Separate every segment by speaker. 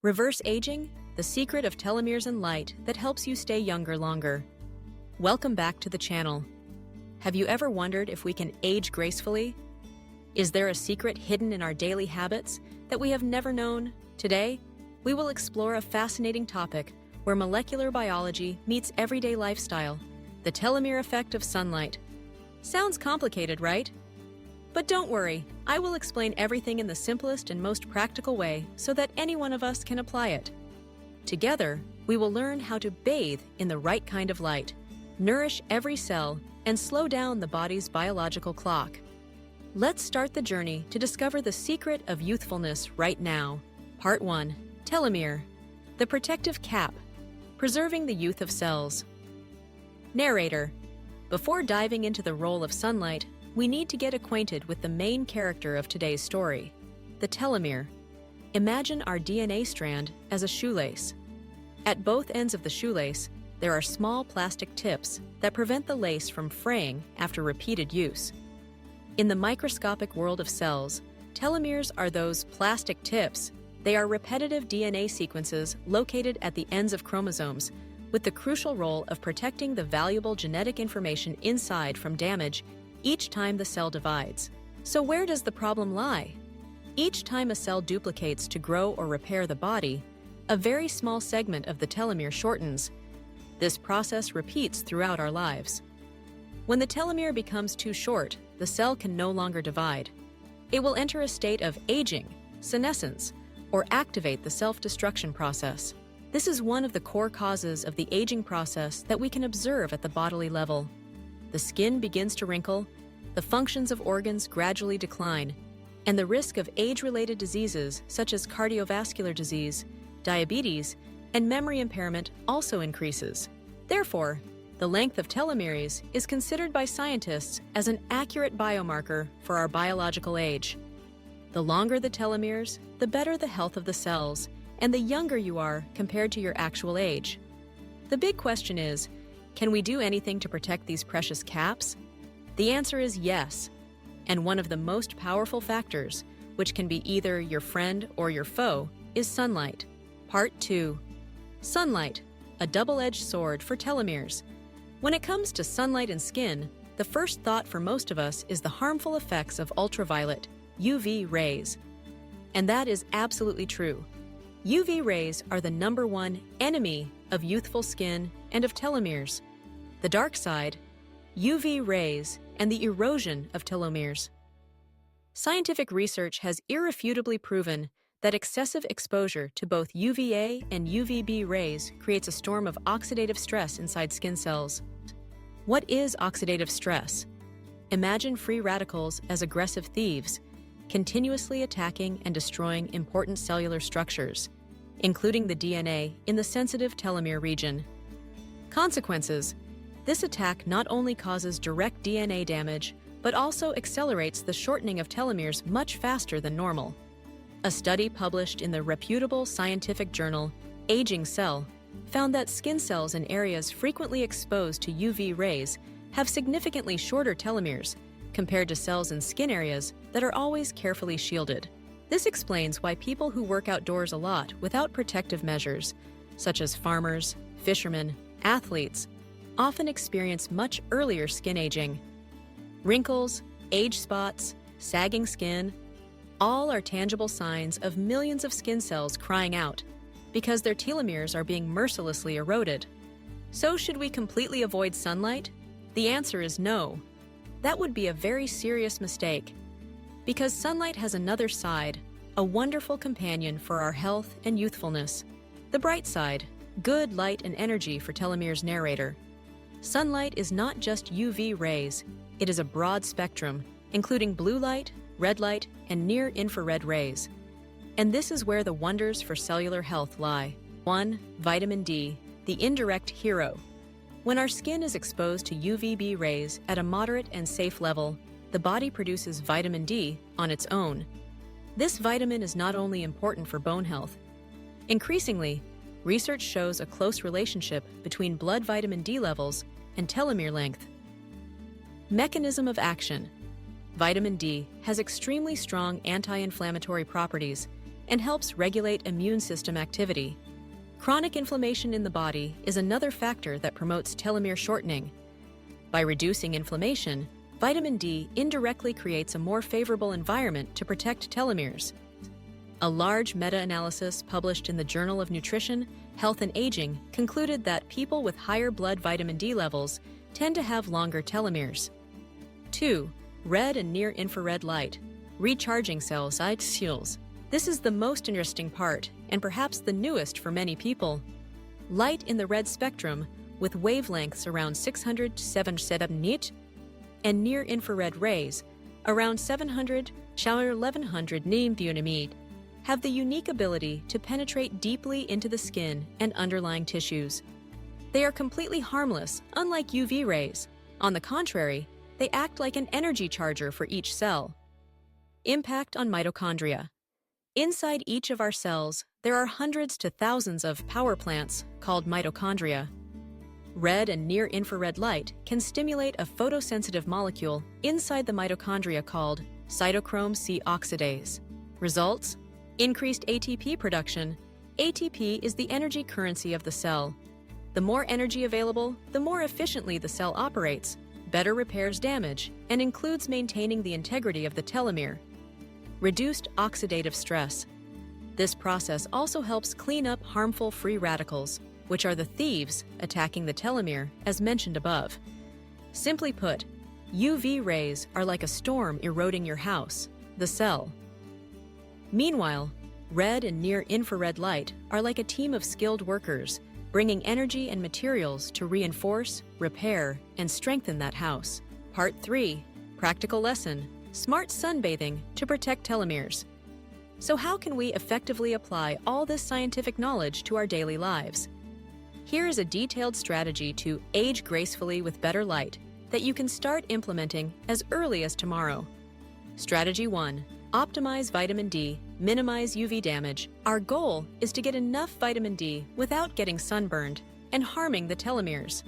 Speaker 1: Reverse aging, the secret of telomeres and light that helps you stay younger longer. Welcome back to the channel. Have you ever wondered if we can age gracefully? Is there a secret hidden in our daily habits that we have never known? Today, we will explore a fascinating topic where molecular biology meets everyday lifestyle, the telomere effect of sunlight. Sounds complicated, right? But don't worry, I will explain everything in the simplest and most practical way so that any one of us can apply it. Together, we will learn how to bathe in the right kind of light, nourish every cell, and slow down the body's biological clock. Let's start the journey to discover the secret of youthfulness right now. Part 1. Telomere, the protective cap, preserving the youth of cells. Narrator. Before diving into the role of sunlight, we need to get acquainted with the main character of today's story, the telomere. Imagine our DNA strand as a shoelace. At both ends of the shoelace, there are small plastic tips that prevent the lace from fraying after repeated use. In the microscopic world of cells, telomeres are those plastic tips. They are repetitive DNA sequences located at the ends of chromosomes, with the crucial role of protecting the valuable genetic information inside from damage each time the cell divides. So where does the problem lie? Each time a cell duplicates to grow or repair the body, a very small segment of the telomere shortens. This process repeats throughout our lives. When the telomere becomes too short, the cell can no longer divide. It will enter a state of aging, senescence, or activate the self-destruction process. This is one of the core causes of the aging process that we can observe at the bodily level. The skin begins to wrinkle, the functions of organs gradually decline, and the risk of age-related diseases such as cardiovascular disease, diabetes, and memory impairment also increases. Therefore, the length of telomeres is considered by scientists as an accurate biomarker for our biological age. The longer the telomeres, the better the health of the cells, and the younger you are compared to your actual age. The big question is, can we do anything to protect these precious caps? The answer is yes. And one of the most powerful factors, which can be either your friend or your foe, is sunlight. Part 2. Sunlight, a double-edged sword for telomeres. When it comes to sunlight and skin, the first thought for most of us is the harmful effects of ultraviolet, UV rays. And that is absolutely true. UV rays are the #1 enemy of youthful skin and of telomeres. The dark side, UV rays and the erosion of telomeres. Scientific research has irrefutably proven that excessive exposure to both UVA and UVB rays creates a storm of oxidative stress inside skin cells. What is oxidative stress? Imagine free radicals as aggressive thieves, continuously attacking and destroying important cellular structures, including the DNA in the sensitive telomere region. Consequences: this attack not only causes direct DNA damage, but also accelerates the shortening of telomeres much faster than normal. A study published in the reputable scientific journal Aging Cell found that skin cells in areas frequently exposed to UV rays have significantly shorter telomeres compared to cells in skin areas that are always carefully shielded. This explains why people who work outdoors a lot without protective measures, such as farmers, fishermen, athletes, often experience much earlier skin aging. Wrinkles, age spots, sagging skin, all are tangible signs of millions of skin cells crying out because their telomeres are being mercilessly eroded. So should we completely avoid sunlight? The answer is no. That would be a very serious mistake, because sunlight has another side, a wonderful companion for our health and youthfulness. The bright side, good light and energy for telomeres. Narrator. Sunlight is not just UV rays, it is a broad spectrum, including blue light, red light, and near-infrared rays. And this is where the wonders for cellular health lie. 1. Vitamin D, the indirect hero. When our skin is exposed to UVB rays at a moderate and safe level, the body produces vitamin D on its own. This vitamin is not only important for bone health. Increasingly, research shows a close relationship between blood vitamin D levels and telomere length. Mechanism of action. Vitamin D has extremely strong anti-inflammatory properties and helps regulate immune system activity. Chronic inflammation in the body is another factor that promotes telomere shortening. By reducing inflammation, vitamin D indirectly creates a more favorable environment to protect telomeres. A large meta-analysis published in the Journal of Nutrition, Health and Aging concluded that people with higher blood vitamin D levels tend to have longer telomeres. 2. Red and near-infrared light. Recharging cells. This is the most interesting part, and perhaps the newest for many people. Light in the red spectrum, with wavelengths around 600 to 777 nit, and near-infrared rays, around 700 to 1100 nm, have the unique ability to penetrate deeply into the skin and underlying tissues. They are completely harmless, unlike UV rays. On the contrary, they act like an energy charger for each cell. Impact on mitochondria. Inside each of our cells, there are hundreds to thousands of power plants called mitochondria. Red and near-infrared light can stimulate a photosensitive molecule inside the mitochondria called cytochrome C oxidase. Results? Increased ATP production. ATP is the energy currency of the cell. The more energy available, the more efficiently the cell operates, better repairs damage, and includes maintaining the integrity of the telomere. Reduced oxidative stress. This process also helps clean up harmful free radicals, which are the thieves attacking the telomere, as mentioned above. Simply put, UV rays are like a storm eroding your house, the cell. Meanwhile, red and near-infrared light are like a team of skilled workers, bringing energy and materials to reinforce, repair, and strengthen that house. Part 3. Practical lesson. Smart sunbathing to protect telomeres. So how can we effectively apply all this scientific knowledge to our daily lives? Here is a detailed strategy to age gracefully with better light that you can start implementing as early as tomorrow. Strategy 1. Optimize vitamin D, minimize UV damage. Our goal is to get enough vitamin D without getting sunburned and harming the telomeres.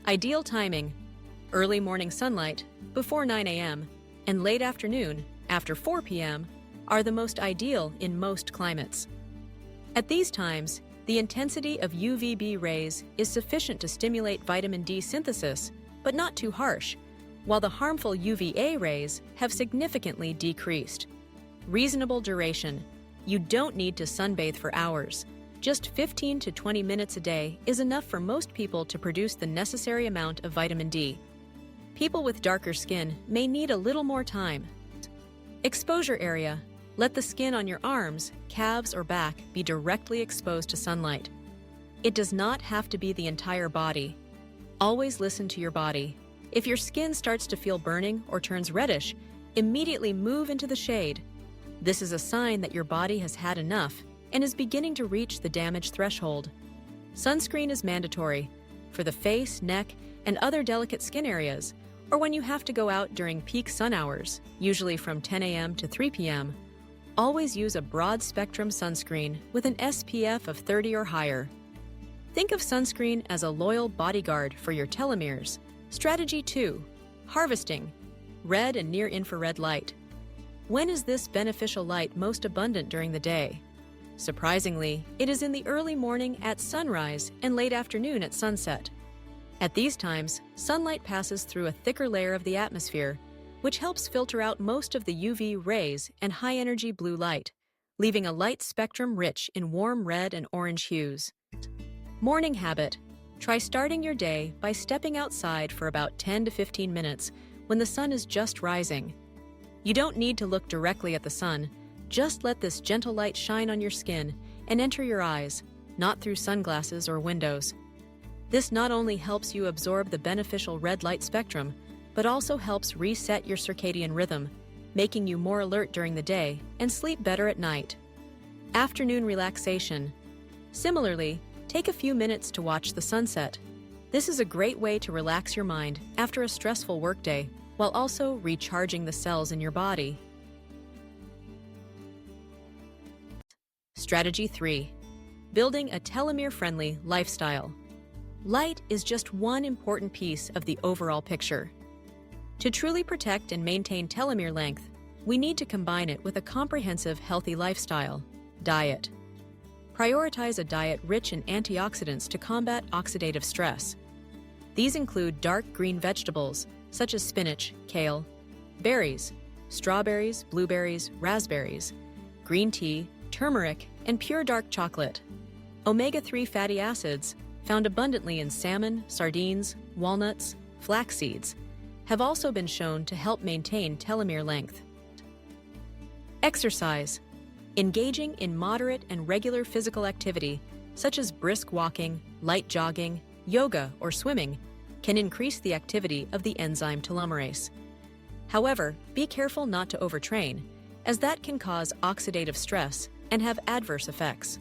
Speaker 1: Ideal timing: early morning sunlight, before 9 a.m., and late afternoon, after 4 p.m., are the most ideal in most climates. At these times, the intensity of UVB rays is sufficient to stimulate vitamin D synthesis, but not too harsh, while the harmful UVA rays have significantly decreased. Reasonable duration. You don't need to sunbathe for hours. Just 15 to 20 minutes a day is enough for most people to produce the necessary amount of vitamin D. People with darker skin may need a little more time. Exposure area. Let the skin on your arms, calves, or back be directly exposed to sunlight. It does not have to be the entire body. Always listen to your body. If your skin starts to feel burning or turns reddish, immediately move into the shade. This is a sign that your body has had enough and is beginning to reach the damage threshold. Sunscreen is mandatory for the face, neck, and other delicate skin areas, or when you have to go out during peak sun hours, usually from 10 a.m. to 3 p.m. Always use a broad-spectrum sunscreen with an SPF of 30 or higher. Think of sunscreen as a loyal bodyguard for your telomeres. Strategy 2. Harvesting. Red and near-infrared light. When is this beneficial light most abundant during the day? Surprisingly, it is in the early morning at sunrise and late afternoon at sunset. At these times, sunlight passes through a thicker layer of the atmosphere, which helps filter out most of the UV rays and high-energy blue light, leaving a light spectrum rich in warm red and orange hues. Morning habit. Try starting your day by stepping outside for about 10 to 15 minutes when the sun is just rising. You don't need to look directly at the sun. Just let this gentle light shine on your skin and enter your eyes, not through sunglasses or windows. This not only helps you absorb the beneficial red light spectrum, but also helps reset your circadian rhythm, making you more alert during the day and sleep better at night. Afternoon relaxation. Similarly, take a few minutes to watch the sunset. This is a great way to relax your mind after a stressful workday, while also recharging the cells in your body. Strategy 3. Building a telomere-friendly lifestyle. Light is just one important piece of the overall picture. To truly protect and maintain telomere length, we need to combine it with a comprehensive, healthy lifestyle. Diet. Prioritize a diet rich in antioxidants to combat oxidative stress. These include dark green vegetables, such as spinach, kale, berries, strawberries, blueberries, raspberries, green tea, turmeric, and pure dark chocolate. Omega-3 fatty acids, found abundantly in salmon, sardines, walnuts, flax seeds, have also been shown to help maintain telomere length. Exercise. Engaging in moderate and regular physical activity, such as brisk walking, light jogging, yoga, or swimming, can increase the activity of the enzyme telomerase. However, be careful not to overtrain, as that can cause oxidative stress and have adverse effects.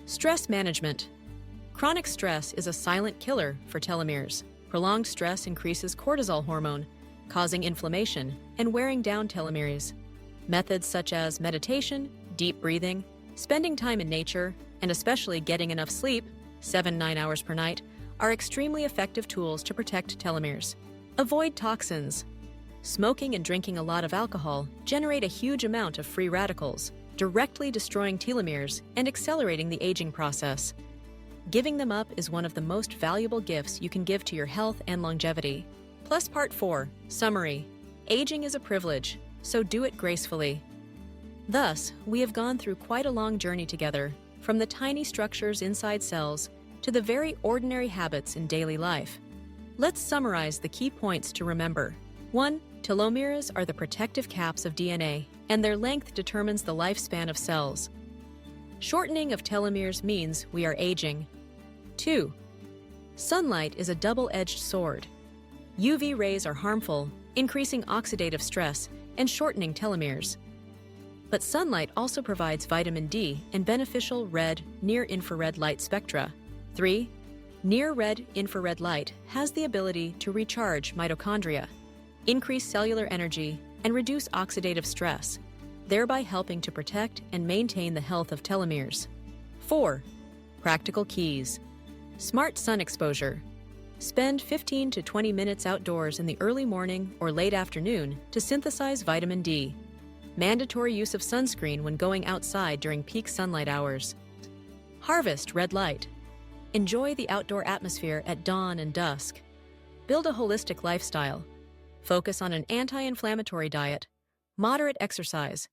Speaker 1: Stress management. Chronic stress is a silent killer for telomeres. Prolonged stress increases cortisol hormone, causing inflammation and wearing down telomeres. Methods such as meditation, deep breathing, spending time in nature, and especially getting enough sleep, 7-9 hours per night, are extremely effective tools to protect telomeres. Avoid toxins. Smoking and drinking a lot of alcohol generate a huge amount of free radicals, directly destroying telomeres and accelerating the aging process. Giving them up is one of the most valuable gifts you can give to your health and longevity. Plus Part 4, Summary. Aging is a privilege, so do it gracefully. Thus, we have gone through quite a long journey together, from the tiny structures inside cells to the very ordinary habits in daily life. Let's summarize the key points to remember. 1. Telomeres are the protective caps of DNA, and their length determines the lifespan of cells. Shortening of telomeres means we are aging. 2. Sunlight is a double-edged sword. UV rays are harmful, increasing oxidative stress and shortening telomeres. But sunlight also provides vitamin D and beneficial red, near-infrared light spectra. 3. Near-red infrared light has the ability to recharge mitochondria, increase cellular energy, and reduce oxidative stress, thereby helping to protect and maintain the health of telomeres. 4. Practical keys. Smart sun exposure. Spend 15 to 20 minutes outdoors in the early morning or late afternoon to synthesize vitamin D. Mandatory use of sunscreen when going outside during peak sunlight hours. Harvest red light. Enjoy the outdoor atmosphere at dawn and dusk. Build a holistic lifestyle. Focus on an anti-inflammatory diet, moderate exercise,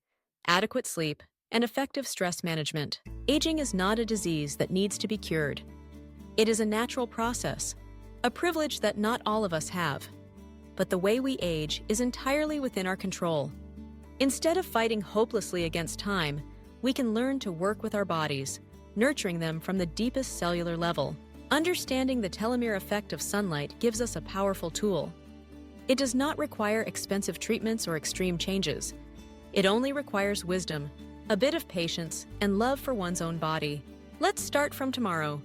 Speaker 1: adequate sleep, and effective stress management. Aging is not a disease that needs to be cured. It is a natural process, a privilege that not all of us have. But the way we age is entirely within our control. Instead of fighting hopelessly against time, we can learn to work with our bodies, nurturing them from the deepest cellular level. Understanding the telomere effect of sunlight gives us a powerful tool. It does not require expensive treatments or extreme changes. It only requires wisdom, a bit of patience, and love for one's own body. Let's start from tomorrow.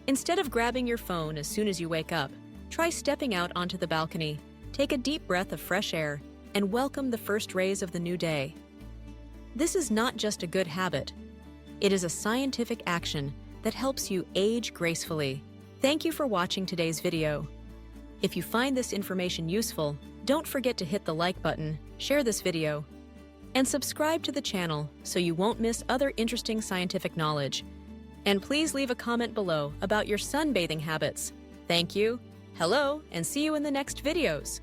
Speaker 1: Instead of grabbing your phone as soon as you wake up, try stepping out onto the balcony, take a deep breath of fresh air, and welcome the first rays of the new day. This is not just a good habit. It is a scientific action that helps you age gracefully. Thank you for watching today's video. If you find this information useful, don't forget to hit the like button, share this video, and subscribe to the channel so you won't miss other interesting scientific knowledge. And please leave a comment below about your sunbathing habits. Thank you, hello, and see you in the next videos.